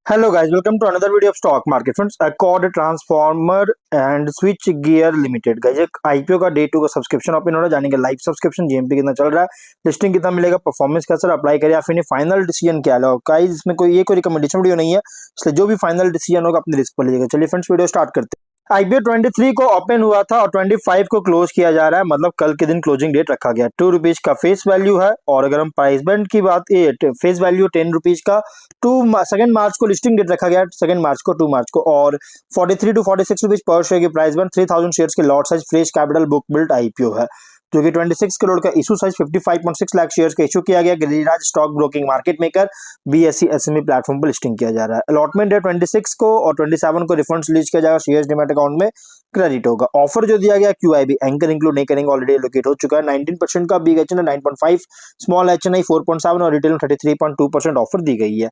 Hello guys, welcome to another video of stock market friends. Accord transformer and switch gear limited guys एक IPO का day 2 का subscription open हो रहा है, जानेंगे लाइव सब्सक्रिप्शन जीएमपी कितना चल रहा है, लिस्टिंग कितना मिलेगा, परफॉर्मेंस कैसा अप्लाई करें या फिर फाइनल डिसीजन क्या लो गाइस। इसमें कोई रिकमेंडेशन वीडियो नहीं है, इसलिए जो भी फाइनल डिसीजन होगा अपने रिस्क पर लीजिएगा। चलिए फ्रेंड्स वीडियो स्टार्ट करते हैं। आईपीओ 23 को ओपन हुआ था और 25 को क्लोज किया जा रहा है, मतलब कल के दिन क्लोजिंग डेट रखा गया। 2 रुपीज का फेस वैल्यू है और अगर हम प्राइस बैंड की बात फेस वैल्यू 10 रुपीज का। 2 मार्च को लिस्टिंग डेट रखा गया, 2 मार्च को 2 मार्च को, और 43 टू 46 रुपीज पर शेयर की प्राइस बैंड। 3000 शेयर्स के lot size, fresh capital, book built IPO है, जो कि 26 करोड़ का इशू साइज, 55.6 लाख शेयर्स का इशू किया गया। Giriraj stock broking market maker BSc SME platform पर लिस्टिंग किया जा रहा है। अलॉटमेंट है 26 को और 27 को रिफंड्स रिलीज किया जाएगा, शेयर्स डीमैट अकाउंट में क्रेडिट होगा। ऑफर जो दिया गया क्यूआईबी एंकर इंक्लूड नहीं करेंगे, ऑलरेडी एलोकेट हो चुका है। 19% का, बिग एचएनआई 9.5, स्मॉल एचएनआई 4.7 और रिटेल 33.2% ऑफर दी गई है।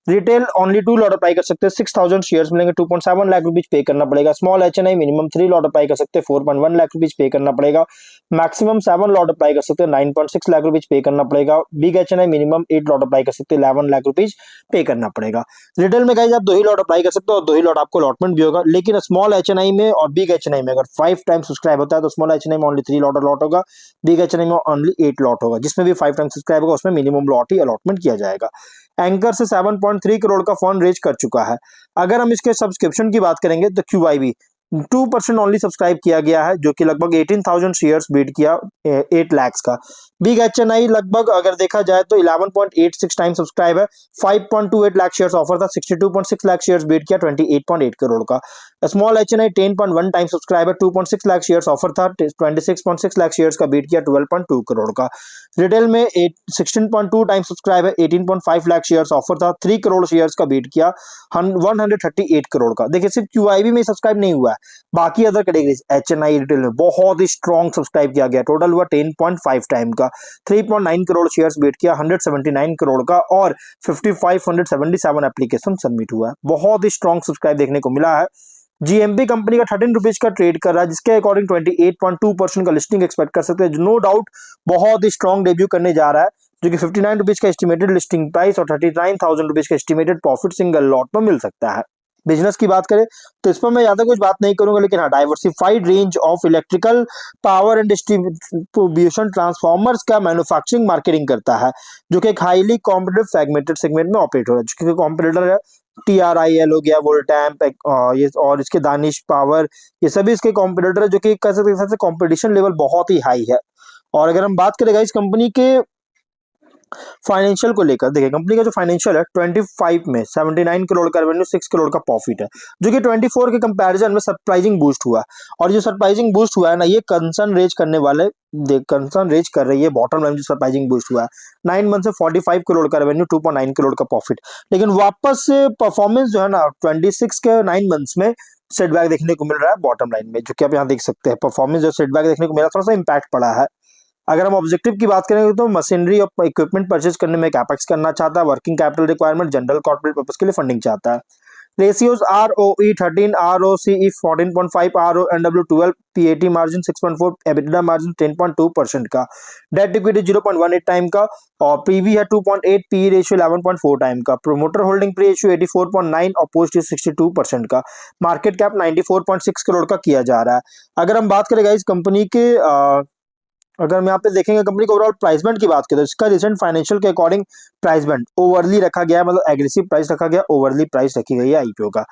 रिटेल ओनली 2 लॉट अप्लाई कर सकते हैं, 6000 शेयर्स मिलेंगे, 2.7 लाख रुपीज पे करना पड़ेगा। Small HNI minimum 3 lot apply कर सकते हैं, 4.1 लाख रुपीज पे करना पड़ेगा। मैक्सिमम 7 लॉट अप्लाई कर सकते हैं, 9.6 लाख रुपीज पे करना पड़ेगा। Big HNI minimum 8 lot apply कर सकते हैं, 11 लाख रुपीज पे करना पड़ेगा। रिटेल में गाइस आप 2 ही लॉट अप्लाई कर सकते हो और 2 ही लॉट आपको अलॉटमेंट भी होगा। लेकिन स्मॉल एचएनआई में और बिग एचएनआई में अगर 5 टाइम सब्सक्राइब होता है तो स्मॉल एचएनआई में ओनली 3 लॉट अलॉट होगा, बिग एचएनआई में ओनली 8 लॉट होगा। जिसमें भी 5 टाइम सब्सक्राइब होगा उसमें मिनिमम लॉट ही अलॉटमेंट किया जाएगा। एंकर से 7.3 करोड़ का फंड रेज कर चुका है। अगर हम इसके सब्सक्रिप्शन की बात करेंगे तो क्यूआईबी 2% ओनली सब्सक्राइब किया गया है, जो कि लगभग 18,000 शेयर्स बीट किया 8 लाख का। बिग एचएनआई लगभग अगर देखा जाए तो 11.86 टाइम सब्सक्राइब है, 5.28 लाख शेयर्स ऑफर था, 62.6 लाख शेयर्स बीट किया 28.8 करोड़ का। स्मॉल एचएनआई 10.1 टाइम सब्सक्राइब है, 2.6 लाख शेयर्स ऑफर था, 26.6 लाख शेयर्स का बीट किया 12.2 करोड़ का। रिटेल में 16.2 टाइम सब्सक्राइब है, 18.5 लाख शेयर्स ऑफर था, 3 करोड़ शेयर्स का बीट किया 138 करोड़ का। देखिए सिर्फ क्यूआईबी में सब्सक्राइब नहीं हुआ है, बाकी अदर कैटेगरीज एचएनआई रिटेल में बहुत ही स्ट्रॉन्ग सब्सक्राइब किया गया। टोटल हुआ 10.5 टाइम का, 3.9 करोड़ शेयर्स बीट किया 179 करोड़ का, और 5577 एप्लीकेशन सबमिट हुआ है। बहुत ही स्ट्रॉन्ग सब्सक्राइब देखने को मिला है। जीएमपी कंपनी का 13 रुपीज का ट्रेड कर रहा है, जिसके अकॉर्डिंग 28.2% का लिस्टिंग एक्सपेक्ट कर सकते हैं। नो डाउट बहुत ही स्ट्रॉन्ग डेब्यू करने जा रहा है, जो कि 59 रुपीज का एस्टिमेटेड लिस्टिंग प्राइस और 39,000 रुपीज का एस्टिमेटेड प्रॉफिट सिंगल लॉट में मिल सकता है। बिजनेस की बात करें तो इस पर मैं ज्यादा कुछ बात नहीं करूंगा, लेकिन हाँ, diversified range of electrical power and distribution transformers का मैन्युफैक्चरिंग मार्केटिंग करता है, जो कि एक हाईली कॉम्पिटिटिव सेगमेंटेड सेगमेंट में ऑपरेट हो रहा है। जिसके कॉम्पिटिटर है टीआरआईएल हो गया, वोल्टैम्प, ये और इसके दानिश पावर, ये सभी इसके कॉम्पिटिटर है, जो कि कह सकते हैं कॉम्पिटिशन लेवल बहुत ही हाई है। और अगर हम बात करें इस कंपनी के फाइनेंशियल को लेकर, देखिए कंपनी का जो फाइनेंशियल है 25 में 79 करोड़ का रेवेन्यू, 6 करोड़ का प्रॉफिट है, जो कि 24 के कंपैरिजन में सरप्राइजिंग बूस्ट हुआ। और जो सरप्राइजिंग बूस्ट हुआ है ना, ये कंसर्न रेज करने वाले कंसर्न रेज कर रही है बॉटम लाइन। जो सरप्राइजिंग बूस्ट हुआ है 9 मंथ से 45 करोड़ का रेवेन्यू, 2.9 करोड़ का प्रॉफिट। लेकिन वापस से परफॉर्मेंस जो है ना 26 के 9 मंथ्स में सेटबैक देखने को मिल रहा है बॉटम लाइन में, जो कि आप यहाँ देख सकते हैं। परफॉर्मेंस जो सेटबैक देखने को मिला, थोड़ा सा इंपैक्ट पड़ा है। अगर हम ऑब्जेक्टिव की बात करेंगे तो मशीनरी और इक्विपमेंट परचेज करने में कैपेक्स करना चाहता है, working capital requirement, general corporate purpose के लिए फंडिंग चाहता है। Ratios ROE 13, ROCE 14.5, RONW 12, PAT margin 6.4, EBITDA margin 10.2% का। डेट इक्विटी 0.18 टाइम का, और पीवी है 2.8, पी रेशियो 11.4 टाइम का। प्रोमोटर होल्डिंग प्री रेशियो 84.9 और पोस्ट 62% का। मार्केट कैप 94.6 करोड़ का किया जा रहा है। अगर हम बात करेंगे इस कंपनी के अगर हम यहाँ पे देखेंगे कंपनी का ओवरऑल प्राइस बैंड की बात करें तो इसका रिसेंट फाइनेंशियल के अकॉर्डिंग प्राइस बैंड ओवरली रखा गया है, मतलब एग्रेसिव प्राइस रखा गया, ओवरली प्राइस रखी गई है आईपीओ का।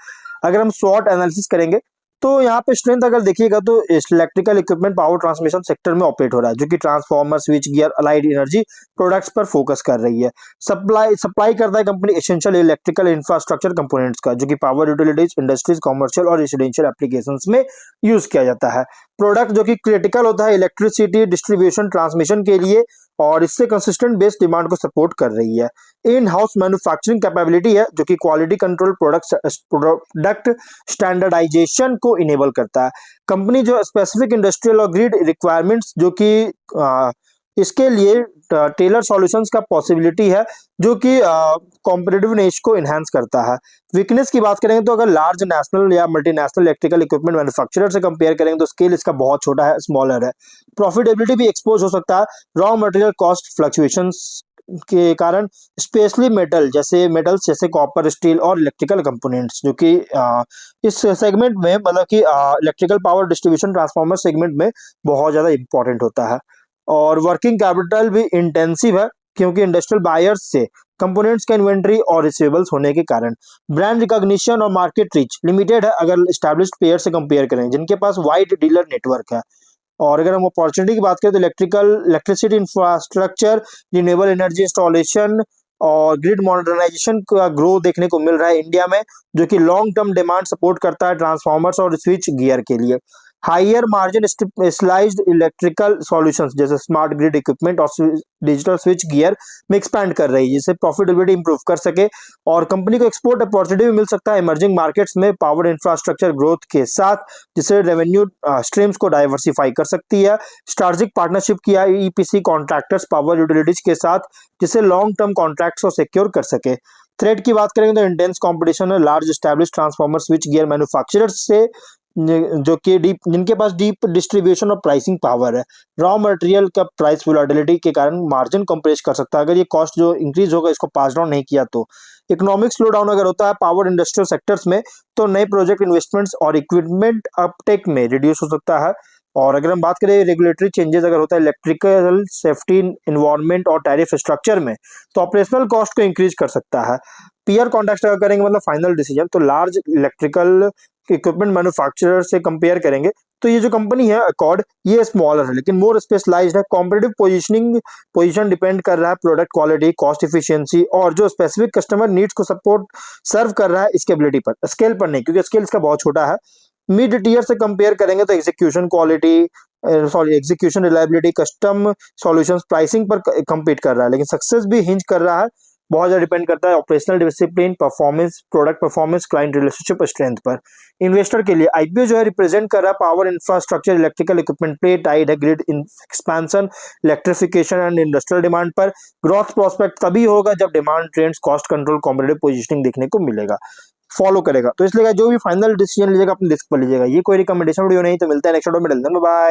अगर हम शॉर्ट एनालिसिस करेंगे तो यहाँ पे स्ट्रेंथ अगर देखिएगा तो electrical equipment power transmission sector में ऑपरेट हो रहा है, जो कि transformer, switch gear, allied energy products पर फोकस कर रही है। सप्लाई करता है company essential electrical infrastructure components का, जो कि पावर यूटिलिटीज, इंडस्ट्रीज, कॉमर्शियल और रेसिडेंशियल एप्लीकेशंस में यूज किया जाता है। प्रोडक्ट जो कि क्रिटिकल होता है इलेक्ट्रिसिटी डिस्ट्रीब्यूशन ट्रांसमिशन के लिए, और इससे कंसिस्टेंट बेस डिमांड को सपोर्ट कर रही है। इन हाउस मैन्युफैक्चरिंग कैपेबिलिटी है, जो कि क्वालिटी कंट्रोल, प्रोडक्ट स्टैंडर्डाइजेशन को इनेबल करता है। कंपनी जो स्पेसिफिक इंडस्ट्रियल और ग्रिड रिक्वायरमेंट्स जो कि इसके लिए टेलर सॉल्यूशंस का पॉसिबिलिटी है जो कि कॉम्पिटिटिव एज को इनहेंस करता है। वीकनेस की बात करेंगे तो अगर लार्ज नेशनल या मल्टीनेशनल इलेक्ट्रिकल इक्विपमेंट मैन्युफैक्चरर से कंपेयर करेंगे तो स्केल इसका बहुत छोटा है, स्मॉलर है। प्रॉफिटेबिलिटी भी एक्सपोज हो सकता है रॉ मटेरियल कॉस्ट फ्लक्चुएशंस के कारण, स्पेशली मेटल्स जैसे कॉपर, स्टील और इलेक्ट्रिकल कंपोनेंट्स, जो कि इस सेगमेंट में मतलब कि electrical power distribution transformer segment में बहुत ज़्यादा इंपॉर्टेंट होता है। और वर्किंग कैपिटल भी इंटेंसिव है क्योंकि इंडस्ट्रियल बायर्स से कंपोनेंट्स का इन्वेंट्री और रिसीवेबल्स होने के कारण। ब्रांड रिकॉग्निशन और मार्केट रीच लिमिटेड है अगर एस्टैब्लिश्ड प्लेयर से कंपेयर करें जिनके पास वाइड डीलर नेटवर्क है। और अगर हम अपॉर्चुनिटी की बात करें तो electricity infrastructure, renewable energy installation और ग्रिड मॉडर्नाइजेशन का ग्रो देखने को मिल रहा है इंडिया में, जो कि लॉन्ग टर्म डिमांड सपोर्ट करता है ट्रांसफार्मर्स और स्विच गियर के लिए। Higher margin specialised electrical solutions जैसे स्मार्ट ग्रिड इक्विपमेंट और डिजिटल स्विच गियर में एक्सपैंड कर रही है जिससे प्रॉफिटेबिलिटी इंप्रूव कर सके। और कंपनी को एक्सपोर्ट अपॉर्चुनिटी भी मिल सकता है इमर्जिंग मार्केट्स में पावर इंफ्रास्ट्रक्चर ग्रोथ के साथ, जिससे रेवेन्यू स्ट्रीम्स को डाइवर्सिफाई कर सकती है। स्ट्रैटेजिक पार्टनरशिप किया ईपीसी कॉन्ट्रैक्टर्स पावर यूटिलिटीज के साथ जिससे लॉन्ग टर्म कॉन्ट्रैक्ट्स को सिक्योर कर सके। थ्रेट की बात करेंगे तो इंटेंस कंपटीशन है large established transformer switch gear manufacturers से, जो कि जिनके पास डीप डिस्ट्रीब्यूशन और प्राइसिंग पावर है। रॉ मटेरियल का प्राइस वोलेटिलिटी के कारण मार्जिन कंप्रेस कर सकता है अगर ये कॉस्ट जो इंक्रीज होगा इसको पास डाउन नहीं किया तो। इकोनॉमिक स्लो डाउन अगर होता है पावर इंडस्ट्रियल सेक्टर्स में तो नए प्रोजेक्ट इन्वेस्टमेंट्स और इक्विपमेंट अपटेक में रिड्यूस हो सकता है। और अगर हम बात करें रेगुलेटरी चेंजेस अगर होता है इलेक्ट्रिकल सेफ्टी इन्वायरमेंट और टैरिफ स्ट्रक्चर में तो ऑपरेशनल कॉस्ट को इंक्रीज कर सकता है। पीयर कॉन्टेक्स्ट अगर करेंगे मतलब फाइनल डिसीजन तो लार्ज इलेक्ट्रिकल इक्विपमेंट मैन्युफैक्चरर से कंपेयर करेंगे तो ये जो कंपनी है अकॉर्ड ये स्मॉलर है लेकिन मोर स्पेशलाइज्ड है। कॉम्पिटिटिव पोजीशन डिपेंड कर रहा है प्रोडक्ट क्वालिटी, कॉस्ट इफिशियंसी और जो स्पेसिफिक कस्टमर नीड्स को सपोर्ट सर्व कर रहा है स्केबिलिटी पर, स्केल पर नहीं, क्योंकि स्केल इसका बहुत छोटा है। मिड टियर से कंपेयर करेंगे तो execution reliability, custom solutions, pricing पर कम्पीट कर रहा है, लेकिन सक्सेस भी हिंज कर रहा है, बहुत ज़्यादा डिपेंड करता है operational discipline, performance, product performance, client relationship strength पर। इन्वेस्टर के लिए आईपीओ जो है रिप्रेजेंट कर रहा है power infrastructure, electrical equipment play tied है grid expansion, electrification and industrial demand पर। ग्रोथ प्रोस्पेक्ट तभी होगा जब demand trends, cost control, competitive positioning देखने को मिलेगा, फॉलो करेगा। तो इसलिए जो भी फाइनल डिसीजन लीजिएगा अपने डिस्क पर लीजिएगा। ये कोई रिकमेंडेशन वीडियो नहीं, तो मिलता है नेक्स्ट वीडियो में। बाय।